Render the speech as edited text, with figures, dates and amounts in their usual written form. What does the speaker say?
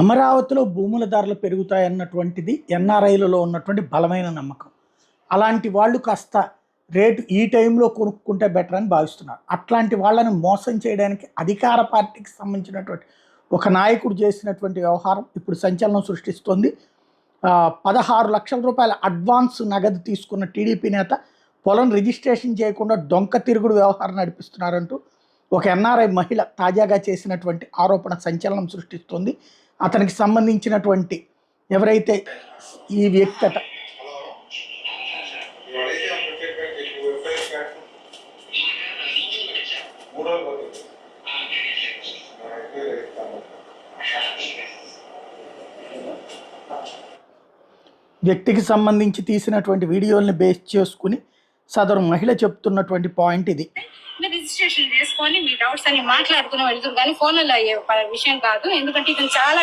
అమరావతిలో భూముల ధరలు పెరుగుతాయన్నటువంటిది ఎన్ఆర్ఐలలో ఉన్నటువంటి బలమైన నమ్మకం. అలాంటి వాళ్ళు కాస్త రేటు ఈ టైంలో కొనుక్కుంటే బెటర్ అని భావిస్తున్నారు. అట్లాంటి వాళ్ళని మోసం చేయడానికి అధికార పార్టీకి సంబంధించినటువంటి ఒక నాయకుడు చేసినటువంటి వ్యవహారం ఇప్పుడు సంచలనం సృష్టిస్తోంది. 16 లక్షల రూపాయల అడ్వాన్స్ నగదు తీసుకున్న టీడీపీ నేత పొలం రిజిస్ట్రేషన్ చేయకుండా డొంక తిరుగుడు వ్యవహారం నడిపిస్తున్నారంటూ ఒక ఎన్ఆర్ఐ మహిళ తాజాగా చేసినటువంటి ఆరోపణ సంచలనం సృష్టిస్తోంది. అతనికి సంబంధించినటువంటి ఎవరైతే ఈ వ్యక్తి వ్యక్తికి సంబంధించి తీసినటువంటి వీడియోల్ని బేస్ చేసుకుని సదరు మహిళ చెప్తున్నటువంటి పాయింట్ ఇది. రిజిస్ట్రేషన్ చేసుకొని మీ డౌట్స్ అని మాట్లాడుకుని వెళ్తారు కానీ ఫోన్లలో అయ్యే విషయం కాదు. ఎందుకంటే ఇది చాలా